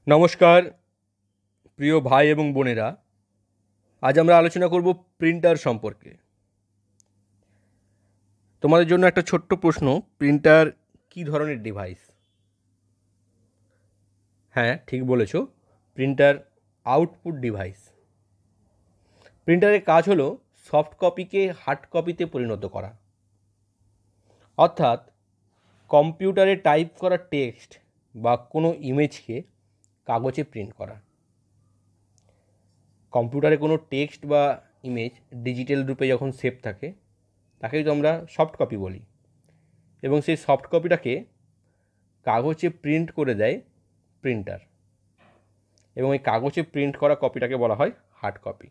নমস্কার প্রিয় ভাই এবং বোনেরা, আজ আমরা আলোচনা করব প্রিন্টার সম্পর্কে। তোমাদের জন্য একটা ছোট্ট প্রশ্ন, প্রিন্টার কী ধরনের ডিভাইস? হ্যাঁ, ঠিক বলেছ, প্রিন্টার আউটপুট ডিভাইস। প্রিন্টারের কাজ হলো সফট কপিকে হার্ড কপিতে পরিণত করা, অর্থাৎ কম্পিউটারে টাইপ করা টেক্সট বা কোনো ইমেজকে কাগজে প্রিন্ট করা। কম্পিউটারে কোনো টেক্সট বা ইমেজ ডিজিটাল রূপে যখন সেভ থাকে তাকেই তো আমরা সফট কপি বলি, এবং সেই সফট কপিটাকে কাগজে প্রিন্ট করে দেয় প্রিন্টার, এবং এই কাগজে প্রিন্ট করা কপিটাকে বলা হয় হার্ড কপি।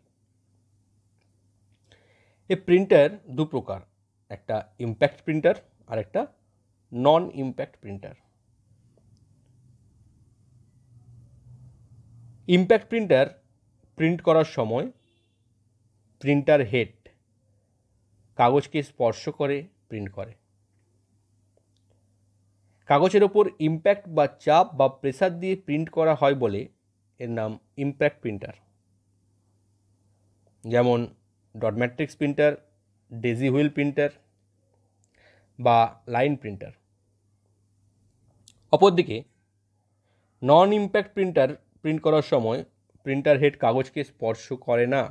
এই প্রিন্টার দু প্রকার, একটা ইম্প্যাক্ট প্রিন্টার আর একটা non impact printer. Impact printer print করার সময় প্রিন্টার হেড কাগজকে স্পর্শ করে প্রিন্ট করে। কাগজের ওপর ইম্প্যাক্ট বা চাপ বা প্রেসার দিয়ে প্রিন্ট করা হয় বলে এর নাম ইম্প্যাক্ট প্রিন্টার, যেমন dot matrix printer, daisy wheel printer বা লাইন প্রিন্টার। অপরদিকে নন ইম্প্যাক্ট প্রিন্টার প্রিন্ট করার সময় প্রিন্টার হেড কাগজকে স্পর্শ করে না,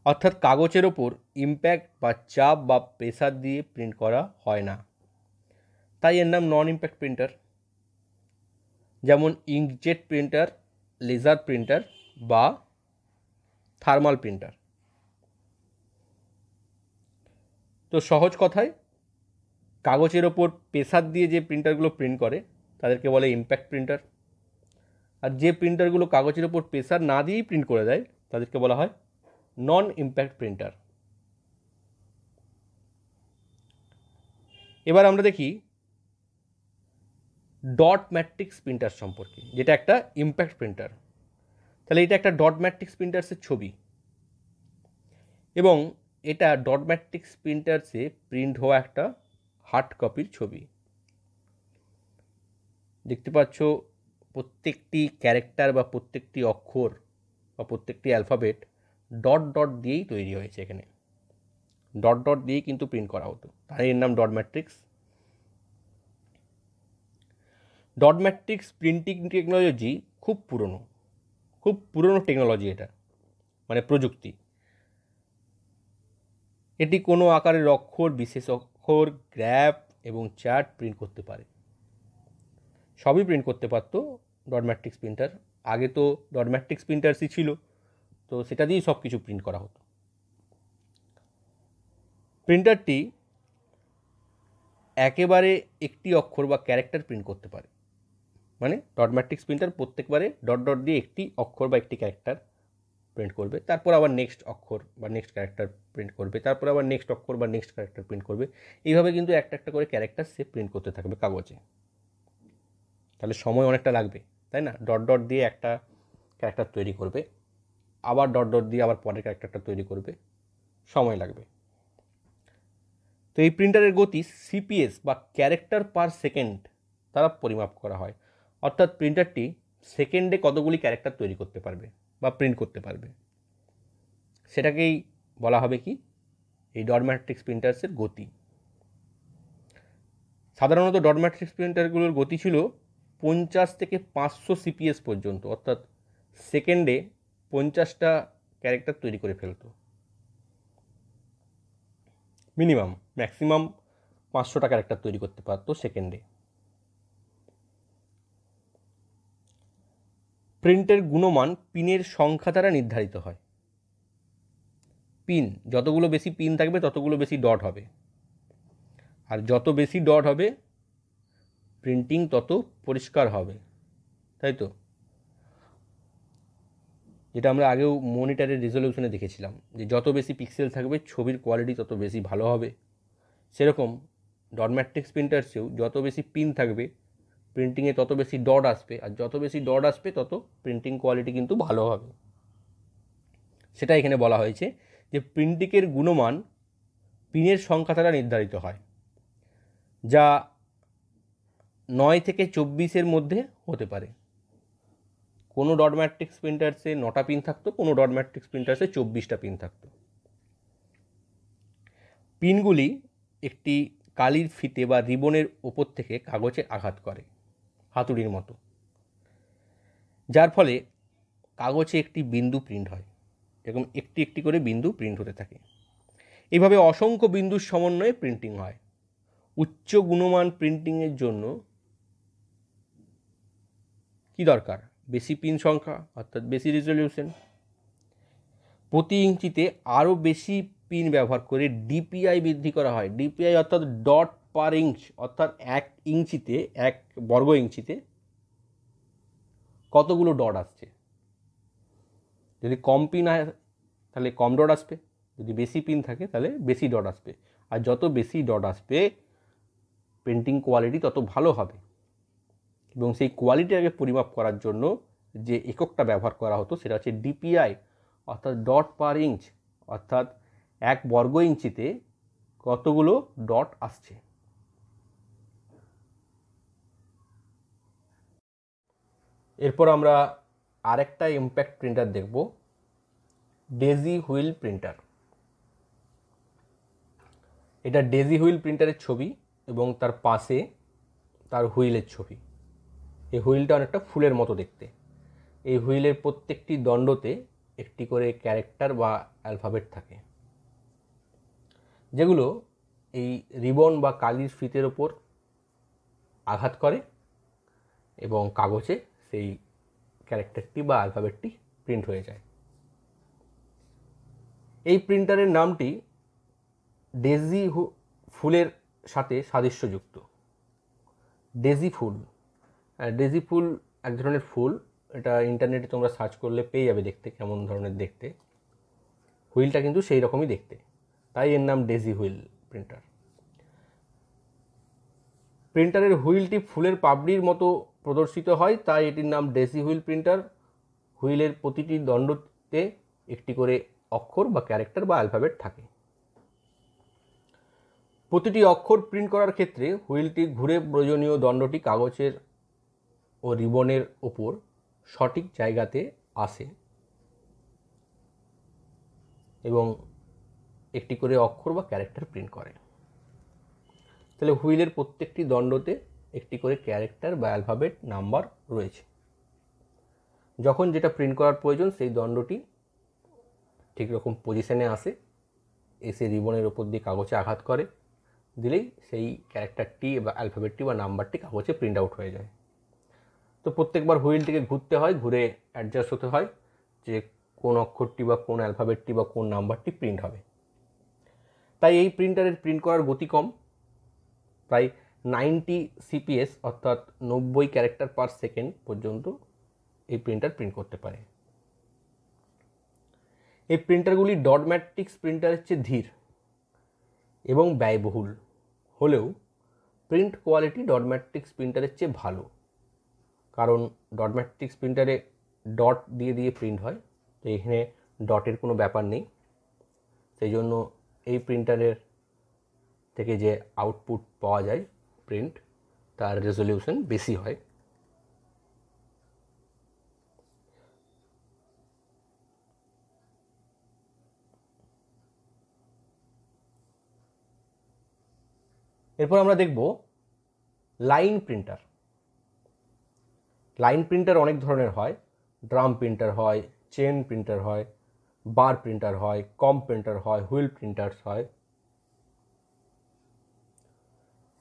অর্থাৎ কাগজের ওপর ইম্প্যাক্ট বা চাপ বা প্রেসার দিয়ে প্রিন্ট করা হয় না, তাই এর নাম নন ইম্প্যাক্ট প্রিন্টার। যেমন ইঙ্কজেট প্রিন্টার, লেজার প্রিন্টার বা থার্মাল প্রিন্টার। তো সহজ কথায়, কাগজের ওপর প্রেসার দিয়ে যে প্রিন্টারগুলো প্রিন্ট করে তাদেরকে বলে ইম্প্যাক্ট প্রিন্টার, আর যে প্রিন্টারগুলো কাগজের ওপর প্রেসার না দিয়েই প্রিন্ট করে দেয় তাদেরকে বলা হয় নন ইম্প্যাক্ট প্রিন্টার। এবার আমরা দেখি ডট ম্যাট্রিক্স প্রিন্টার সম্পর্কে, যেটা একটা ইম্প্যাক্ট প্রিন্টার। তাহলে এটা একটা ডট ম্যাট্রিক্স প্রিন্টার্সের ছবি, এবং এটা ডট ম্যাট্রিক্স প্রিন্টার্সে প্রিন্ট হওয়া একটা হার্ড কপির ছবি। দেখতে পাচ্ছ প্রত্যেকটি ক্যারেক্টার বা প্রত্যেকটি অক্ষর বা প্রত্যেকটি অ্যালফাবেট ডট ডট দিয়েই তৈরি হয়েছে। এখানে ডট ডট দিয়েই কিন্তু প্রিন্ট করা হতো, তাই এর নাম dot matrix. Dot matrix printing technology খুব পুরনো টেকনোলজি, এটা মানে প্রযুক্তি। এটি কোনো আকারের অক্ষর, বিশেষ অক্ষর, গ্রাফ এবং চার্ট প্রিন্ট করতে পারে। সবই প্রিন্ট করতে পারতো ডট ম্যাট্রিক্স প্রিন্টার। আগে তো ডট ম্যাট্রিক্স প্রিন্টার্সই ছিল, তো সেটা দিয়েই সব কিছু প্রিন্ট করা হতো। প্রিন্টারটি একেবারে একটি অক্ষর বা ক্যারেক্টার প্রিন্ট করতে পারে, মানে ডট ম্যাট্রিক্স প্রিন্টার প্রত্যেকবারে ডট ডট দিয়ে একটি অক্ষর বা একটি ক্যারেক্টার প্রিন্ট করবে, তারপর আবার নেক্সট অক্ষর বা নেক্সট ক্যারেক্টার প্রিন্ট করবে, তারপর আবার নেক্সট অক্ষর বা নেক্সট ক্যারেক্টার প্রিন্ট করবে। এইভাবে কিন্তু একটা একটা করে ক্যারেক্টার সে প্রিন্ট করতে থাকবে কাগজে। তাহলে সময় অনেকটা লাগবে, তাই না? ডট ডট দিয়ে একটা ক্যারেক্টার তৈরি করবে, আবার ডট ডট দিয়ে আবার পরের ক্যারেক্টারটা তৈরি করবে, সময় লাগবে। তো এই প্রিন্টারের গতি সিপিএস বা ক্যারেক্টার পার সেকেন্ড দ্বারা পরিমাপ করা হয়, অর্থাৎ প্রিন্টারটি সেকেন্ডে কতগুলি ক্যারেক্টার তৈরি করতে পারবে বা প্রিন্ট করতে পারবে, সেটাকেই বলা হবে কি এই ডট ম্যাট্রিক্স প্রিন্টার্সের গতি। সাধারণত ডট ম্যাট্রিক্স প্রিন্টারগুলোর গতি ছিল 50 থেকে 500 সিপিএস পর্যন্ত, অর্থাৎ সেকেন্ডে 50টা ক্যারেক্টার তৈরি করে ফেলতো। ম্যাক্সিমাম 500টা ক্যারেক্টার তৈরি করতে পারতো সেকেন্ডে। প্রিন্টের গুণমান পিনের সংখ্যা দ্বারা নির্ধারিত হয়। পিন, যতগুলো বেশি পিন থাকবে ততগুলো বেশি ডট হবে, আর যত বেশি ডট হবে প্রিন্টিং তত পরিষ্কার হবে, তাই তো? যেটা আমরা আগেও মনিটরের রেজলিউশনে দেখেছিলাম, যে যত বেশি পিক্সেল থাকবে ছবির কোয়ালিটি তত বেশি ভালো হবে। সেরকম ডট ম্যাট্রিক্স প্রিন্টার্সেও যত বেশি পিন থাকবে প্রিন্টিংয়ে তত বেশি ডট আসবে, আর যত বেশি ডট আসবে তত প্রিন্টিং কোয়ালিটি কিন্তু ভালো হবে। সেটা এখানে বলা হয়েছে যে প্রিন্টিংয়ের গুণমান পিনের সংখ্যা দ্বারা নির্ধারিত হয়, যা 9 থেকে 24-এর মধ্যে হতে পারে। কোনো ডট ম্যাট্রিক্স প্রিন্টার্সে 9টা পিন থাকতো, কোনো ডট ম্যাট্রিক্স প্রিন্টার্সে 24টা পিন থাকতো। পিনগুলি একটি কালির ফিতে বা রিবনের ওপর থেকে কাগজে আঘাত করে হাতুড়ির মতো, যার ফলে কাগজে একটি বিন্দু প্রিন্ট হয়, এরকম একটি একটি করে বিন্দু প্রিন্ট হতে থাকে। এইভাবে অসংখ্য বিন্দুর সমন্বয়ে প্রিন্টিং হয়। উচ্চ গুণমান প্রিন্টিংয়ের জন্য কি দরকার? বেশি পিন সংখ্যা, অর্থাৎ বেশি রেজলিউশন। প্রতি ইঞ্চিতে আরও বেশি পিন ব্যবহার করে ডিপিআই বৃদ্ধি করা হয়। ডিপিআই অর্থাৎ ডট পার ইঞ্চ, অর্থাৎ 1 ইঞ্চিতে, 1 বর্গ ইঞ্চিতে কতগুলো ডট আসছে। যদি কম পিন হয় তাহলে কম ডট আসবে, যদি বেশি পিন থাকে তাহলে বেশি ডট আসবে। আর যত বেশি ডট আসবে প্রিন্টিং কোয়ালিটি তত ভালো হবে। এবং সেই কোয়ালিটিটাকে পরিমাপ করার জন্য যে এককটা ব্যবহার করা হতো সেটা হচ্ছে ডিপিআই, অর্থাৎ ডট পার ইঞ্চ, অর্থাৎ 1 বর্গ ইঞ্চিতে কতগুলো ডট আসছে। এরপর আমরা আরেকটা ইম্প্যাক্ট প্রিন্টার দেখব, ডেজি হুইল প্রিন্টার। এটা ডেজি হুইল প্রিন্টারের ছবি এবং তার পাশে তার হুইলের ছবি। এই হুইলটা অনেকটা ফুলের মতো দেখতে। এই হুইলের প্রত্যেকটি দণ্ডতে একটি করে ক্যারেক্টার বা অ্যালফাবেট থাকে, যেগুলো এই রিবন বা কালির ফিতের ওপর আঘাত করে এবং কাগজে সেই ক্যারেক্টারটি বা অ্যালফাবেটটি প্রিন্ট হয়ে যায়। এই প্রিন্টারের নামটি ডেজি ফুলের সাথে সাদৃশ্যযুক্ত। ডেজি ফুল, ডেজি ফুল এক ধরনের ফুল, এটা ইন্টারনেটে তোমরা সার্চ করলে পেয়ে যাবে দেখতে কেমন ধরনের দেখতে। হুইলটা কিন্তু সেই রকমই দেখতে, তাই এর নাম ডেজি হুইল প্রিন্টার। প্রিন্টারের হুইলটি ফুলের পাপড়ির মতো প্রদর্শিত হয়, তাই এটির নাম ডেজি হুইল প্রিন্টার। হুইলের প্রতিটি দণ্ডতে একটি করে অক্ষর বা ক্যারেক্টার বা অ্যালফাবেট থাকে। প্রতিটি অক্ষর প্রিন্ট করার ক্ষেত্রে হুইলটি ঘুরে প্রয়োজনীয় দণ্ডটি কাগজের ও রিবনের ওপর সঠিক জায়গাতে আসে এবং একটি করে অক্ষর বা ক্যারেক্টার প্রিন্ট করে। তাহলে হুইলের প্রত্যেকটি দণ্ডতে একটি করে ক্যারেক্টার বা অ্যালফাবেট নাম্বার রয়েছে। যখন যেটা প্রিন্ট করার প্রয়োজন সেই দণ্ডটি ঠিক রকম পজিশনে আসে, এসে রিবনের ওপর দিয়ে কাগজে আঘাত করে, দিলেই সেই ক্যারেক্টারটি বা অ্যালফাবেটটি বা নাম্বারটি কাগজে প্রিন্ট আউট হয়ে যায়। তো প্রত্যেকবার হুইলটিকে ঘুরতে হয়, ঘুরে অ্যাডজাস্ট হতে হয় যে কোন অক্ষরটি বা কোন অ্যালফাবেটটি বা কোন নাম্বারটি প্রিন্ট হবে। তাই এই প্রিন্টারের প্রিন্ট করার গতি কম, প্রায় 90 CPS অর্থাৎ 90 ক্যারেক্টার পার সেকেন্ড পর্যন্ত এই প্রিন্টার প্রিন্ট করতে পারে। এই প্রিন্টারগুলি ডট ম্যাট্রিক্স প্রিন্টারের চেয়ে ধীর এবং ব্যয়বহুল হলেও প্রিন্ট কোয়ালিটি ডট ম্যাট্রিক্স প্রিন্টারের চেয়ে ভালো, কারণ ডট ম্যাট্রিক্স প্রিন্টারে ডট দিয়ে দিয়ে প্রিন্ট হয়, তো এখানে ডটের কোনো ব্যাপার নেই। সেই জন্য এই প্রিন্টারের থেকে যে আউটপুট পাওয়া যায় প্রিন্ট, তার রেজলিউশন বেশি হয়। এরপর আমরা দেখব লাইন প্রিন্টার। লাইন প্রিন্টার অনেক ধরনের হয়, ড্রাম প্রিন্টার হয়, চেন প্রিন্টার হয়, বার প্রিন্টার হয়, কম প্রিন্টার হয়, হুইল প্রিন্টার্স হয়।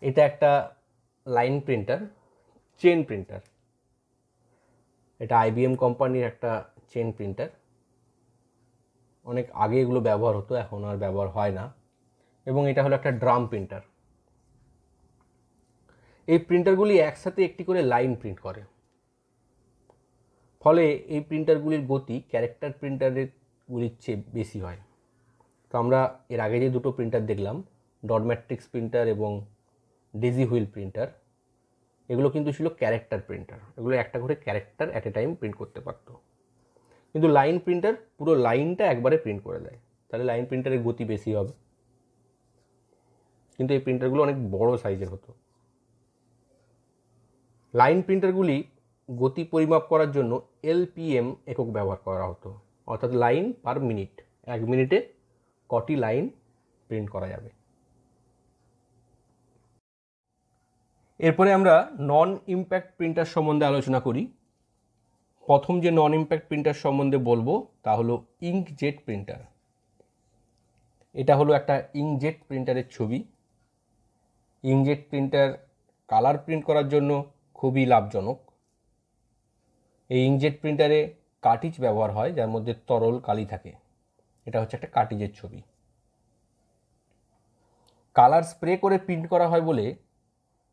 এটা একটা লাইন প্রিন্টার, চেন প্রিন্টার। এটা IBM কোম্পানির একটা চেন প্রিন্টার। অনেক আগে এগুলো ব্যবহার হতো, এখন আর ব্যবহার হয় না। এবং এটা হলো একটা ড্রাম প্রিন্টার। এই প্রিন্টারগুলি একসাথে একটি করে লাইন প্রিন্ট করে, ফলে এই প্রিন্টারগুলির গতি ক্যারেক্টার প্রিন্টারগুলির চেয়ে বেশি হয়। তো আমরা এর আগে যে দুটো প্রিন্টার দেখলাম, ডট ম্যাট্রিক্স প্রিন্টার এবং ডেজি হুইল প্রিন্টার, এগুলো কিন্তু ছিল ক্যারেক্টার প্রিন্টার। এগুলো একটা করে character at a time print করতে পারতো। কিন্তু লাইন প্রিন্টার পুরো লাইনটা একবারে প্রিন্ট করে দেয়, তাহলে লাইন প্রিন্টারের গতি বেশি হবে। কিন্তু এই প্রিন্টারগুলো অনেক বড় সাইজের হতো। লাইন প্রিন্টারগুলি গতি পরিমাপ করার জন্য এলপিএম একক ব্যবহার করা হতো, অর্থাৎ লাইন পার মিনিট। 1 মিনিটে কটি লাইন প্রিন্ট করা যাবে। এরপরে আমরা নন ইম্প্যাক্ট প্রিন্টার সম্বন্ধে আলোচনা করি। প্রথম যে নন ইম্প্যাক্ট প্রিন্টার সম্বন্ধে বলবো তা হলো ইঙ্কজেট প্রিন্টার। এটা হলো একটা ইঙ্কজেট প্রিন্টারের ছবি। ইঙ্কজেট প্রিন্টার কালার প্রিন্ট করার জন্য খুবই লাভজনক। এই ইঙ্কজেট প্রিন্টারে কার্টিজ ব্যবহার হয়, যার মধ্যে তরল কালি থাকে। এটা হচ্ছে একটা কার্টিজের ছবি। কালার স্প্রে করে প্রিন্ট করা হয় বলে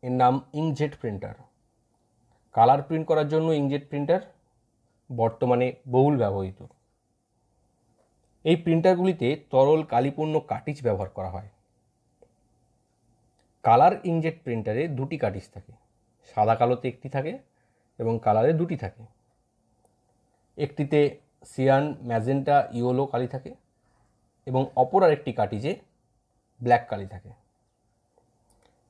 এর নাম ইঙ্কজেট প্রিন্টার। কালার প্রিন্ট করার জন্য ইঙ্কজেট প্রিন্টার বর্তমানে বহুল ব্যবহৃত। এই প্রিন্টারগুলিতে তরল কালিপূর্ণ কার্টিজ ব্যবহার করা হয়। কালার ইঙ্কজেট প্রিন্টারে দুটি কার্টিজ থাকে, সাদা কালোতে একটি থাকে এবং কালারে দুটি থাকে। একটিতে সিয়ান, ম্যাজেন্টা, ইয়েলো কালি থাকে এবং অপর আরেকটি কার্টিজে ব্ল্যাক কালি থাকে।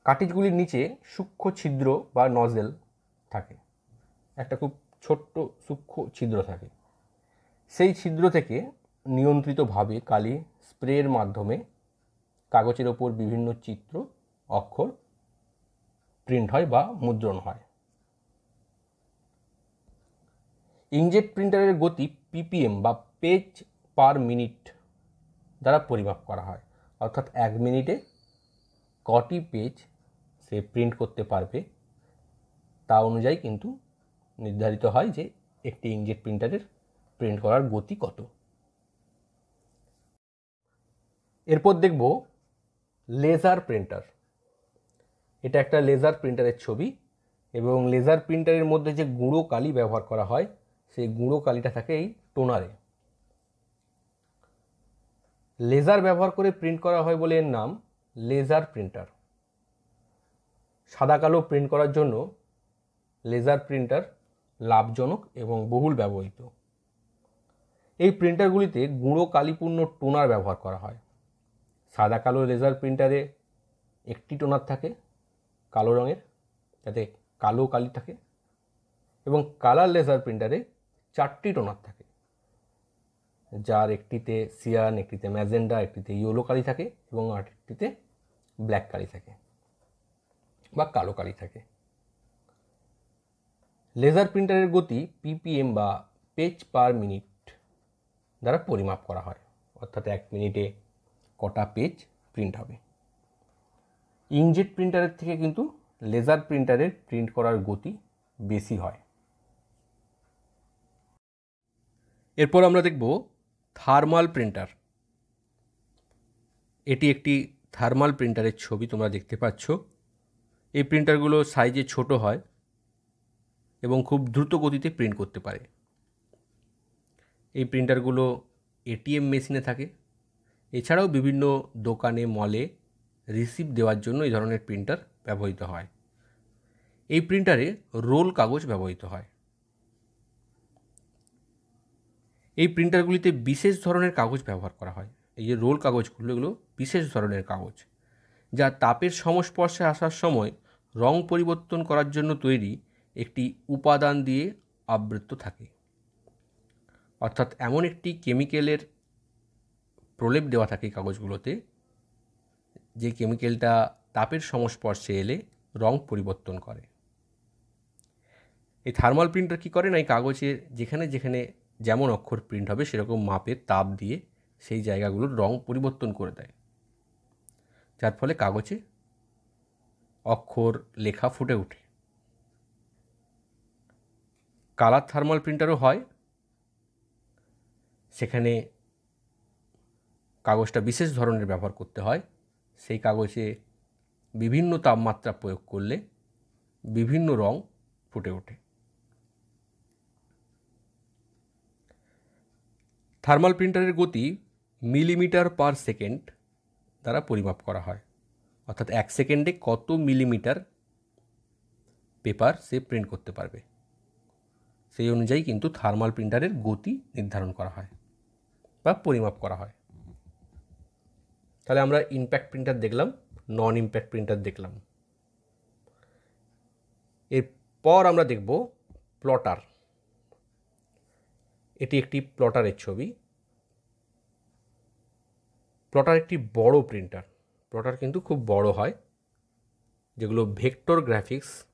কার্টিজগুলির নিচে সূক্ষ্ম ছিদ্র বা নজেল থাকে, একটা খুব ছোট্ট সূক্ষ্ম ছিদ্র থাকে। সেই ছিদ্র থেকে নিয়ন্ত্রিতভাবে কালি স্প্রের মাধ্যমে কাগজের ওপর বিভিন্ন চিত্র, অক্ষর প্রিন্ট হয় বা মুদ্রণ হয়। ইঙ্কজেট প্রিন্টারের গতি পিপিএম বা পেজ পার মিনিট দ্বারা পরিমাপ করা হয়, অর্থাৎ 1 মিনিটে কটি পেজ সে প্রিন্ট করতে পারবে তা অনুযায়ী কিন্তু নির্ধারিত হয় যে একটি ইঙ্কজেট প্রিন্টারের প্রিন্ট করার গতি কত। এরপর দেখব লেজার প্রিন্টার। এটা একটা লেজার প্রিন্টারের ছবি এবং লেজার প্রিন্টারের মধ্যে যে গুঁড়ো কালি ব্যবহার করা হয় সেই গুঁড়ো কালিটা থাকে এই টোনারে। লেজার ব্যবহার করে প্রিন্ট করা হয় বলে এর নাম লেজার প্রিন্টার। সাদা কালো প্রিন্ট করার জন্য লেজার প্রিন্টার লাভজনক এবং বহুল ব্যবহৃত। এই প্রিন্টারগুলিতে গুঁড়ো কালিপূর্ণ টোনার ব্যবহার করা হয়। সাদা কালো লেজার প্রিন্টারে একটি টোনার থাকে কালো রঙের, যাতে কালো কালি থাকে, এবং কালার লেজার প্রিন্টারে 4টি টোনার থাকে, যার একটিতে সিয়ান, একটিতে ম্যাজেন্ডা, একটিতে ইয়েলো কালি থাকে এবং আরেকটিতে ব্ল্যাক কালি থাকে বা কালো কালি থাকে। লেজার প্রিন্টারের গতি পিপিএম বা পেজ পার মিনিট দ্বারা পরিমাপ করা হয়, অর্থাৎ 1 মিনিটে কটা পেজ প্রিন্ট হবে। ইঙ্কজেট প্রিন্টারের থেকে কিন্তু লেজার প্রিন্টারের প্রিন্ট করার গতি বেশি হয়। এরপর আমরা দেখব থার্মাল প্রিন্টার। এটি একটি থার্মাল প্রিন্টারের ছবি তোমরা দেখতে পাচ্ছ। এই প্রিন্টারগুলো সাইজে ছোট হয় এবং খুব দ্রুত গতিতে প্রিন্ট করতে পারে। এই প্রিন্টারগুলো এটিএম মেশিনে থাকে। এছাড়াও বিভিন্ন দোকানে, মলে রিসিপ্ট দেওয়ার জন্য এই ধরনের প্রিন্টার ব্যবহৃত হয়। এই প্রিন্টারে রোল কাগজ ব্যবহৃত হয়। এই প্রিন্টারগুলিতে বিশেষ ধরনের কাগজ ব্যবহার করা হয়। এই যে রোল কাগজগুলো, এগুলো বিশেষ ধরনের কাগজ, যা তাপের সংস্পর্শে আসার সময় রং পরিবর্তন করার জন্য তৈরি একটি উপাদান দিয়ে আবৃত থাকে। অর্থাৎ এমন একটি কেমিক্যালের প্রলেপ দেওয়া থাকে কাগজগুলোতে, যে কেমিক্যালটা তাপের সংস্পর্শে এলে রং পরিবর্তন করে। এই থার্মাল প্রিন্টার কী করে না, এই কাগজের যেখানে যেখানে যেমন অক্ষর প্রিন্ট হবে সেরকম মাপের তাপ দিয়ে সেই জায়গাগুলোর রং পরিবর্তন করে দেয়, যার ফলে কাগজে অক্ষর লেখা ফুটে ওঠে। কালার থার্মাল প্রিন্টারও হয়, সেখানে কাগজটা বিশেষ ধরনের ব্যবহার করতে হয়। সেই কাগজে বিভিন্ন তাপমাত্রা প্রয়োগ করলে বিভিন্ন রং ফুটে ওঠে। থার্মাল প্রিন্টারের গতি মিলিমিটার পার সেকেন্ড দ্বারা পরিমাপ করা হয়, অর্থাৎ 1 সেকেন্ডে কত মিলিমিটার পেপার সে প্রিন্ট করতে পারবে, সেই অনুযায়ী কিন্তু থার্মাল প্রিন্টারের গতি নির্ধারণ করা হয় বা পরিমাপ করা হয়। তাহলে আমরা ইম্প্যাক্ট প্রিন্টার দেখলাম, নন ইম্প্যাক্ট প্রিন্টার দেখলাম। এরপর আমরা দেখব প্লটার। এটি একটি প্লটারের ছবি। প্লটার একটি বড় প্রিন্টার। প্লটার কিন্তু খুব বড় হয়, যেগুলো ভেক্টর গ্রাফিক্স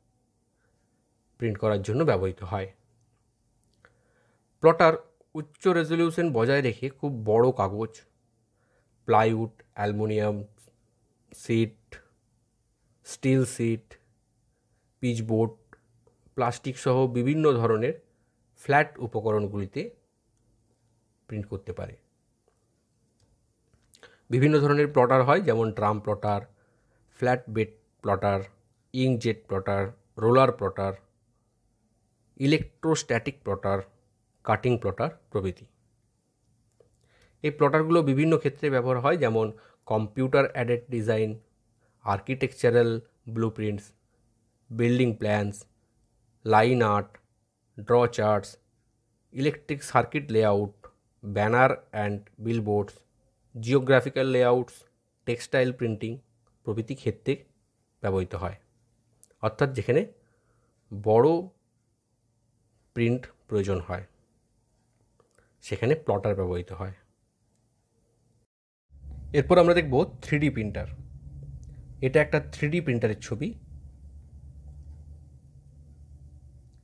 প্রিন্ট করার জন্য ব্যবহৃত হয়। প্লটার উচ্চ রেজলিউশন বজায় রেখে খুব বড় কাগজ, plywood, aluminium sheet, steel sheet, পিচবোর্ড, প্লাস্টিক সহ বিভিন্ন ধরনের ফ্ল্যাট উপকরণগুলিতে প্রিন্ট করতে পারে। বিভিন্ন ধরনের প্লটার হয়, যেমন drum plotter, flat bed plotter, inkjet plotter, roller plotter, electrostatic plotter, cutting plotter প্রভৃতি। এই প্লটারগুলো বিভিন্ন ক্ষেত্রে ব্যবহার হয়, যেমন computer aided design, architectural blueprints, building plans, line art, draw charts, electric circuit layout, banner and billboards, geographical layouts, textile printing প্রভৃতি ক্ষেত্রে ব্যবহৃত হয়। অর্থাৎ যেখানে বড় প্রিন্ট প্রয়োজন হয় সেখানে প্লটার ব্যবহৃত হয়। এরপর আমরা দেখব 3D প্রিন্টার। এটা একটা 3D প্রিন্টারের ছবি।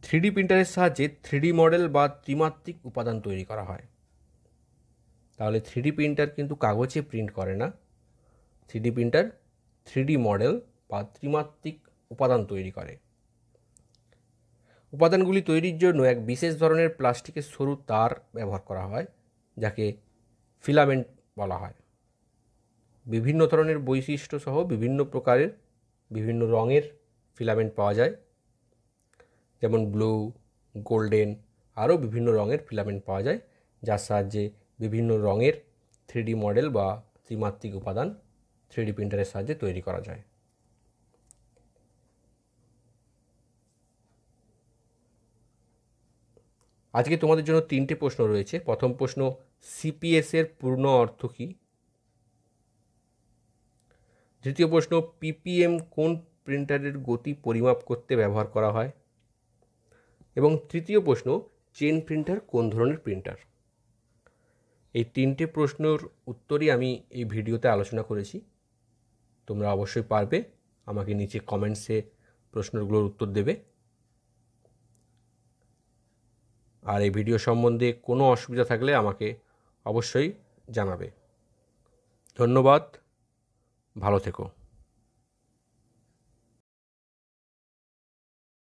3D প্রিন্টারের সাহায্যে 3D মডেল বা ত্রিমাত্রিক উপাদান তৈরি করা হয়। তাহলে 3D প্রিন্টার কিন্তু কাগজে প্রিন্ট করে না। 3D প্রিন্টার 3D মডেল বা ত্রিমাত্রিক উপাদান তৈরি করে। উপাদানগুলি তৈরির জন্য এক বিশেষ ধরনের প্লাস্টিকের সরু তার ব্যবহার করা হয়, যাকে ফিলামেন্ট বলা হয়। বিভিন্ন ধরনের বৈশিষ্ট্য সহ বিভিন্ন প্রকারের বিভিন্ন রঙের ফিলামেন্ট পাওয়া যায়, যেমন ব্লু, গোল্ডেন, আরও বিভিন্ন রঙের ফিলামেন্ট পাওয়া যায়, যার সাহায্যে বিভিন্ন রঙের 3D মডেল বা ত্রিমাত্রিক উপাদান 3D প্রিন্টারের সাহায্যে তৈরি করা যায়। আজকে তোমাদের জন্য 3টে প্রশ্ন রয়েছে। প্রথম প্রশ্ন, সিপিএস এর পূর্ণ অর্থ কী? দ্বিতীয় প্রশ্ন, পিপিএম কোন প্রিন্টারের গতি পরিমাপ করতে ব্যবহার করা হয়? এবং তৃতীয় প্রশ্ন, চেন প্রিন্টার কোন ধরনের প্রিন্টার? এই 3টে প্রশ্নের উত্তরই আমি এই ভিডিওতে আলোচনা করেছি। তোমরা অবশ্যই পারবে। আমাকে নিচে কমেন্টসে প্রশ্নগুলোর উত্তর দেবে। আর এই ভিডিও সম্বন্ধে কোনো অসুবিধা থাকলে আমাকে অবশ্যই জানাবে। ধন্যবাদ। ভালো থেকো।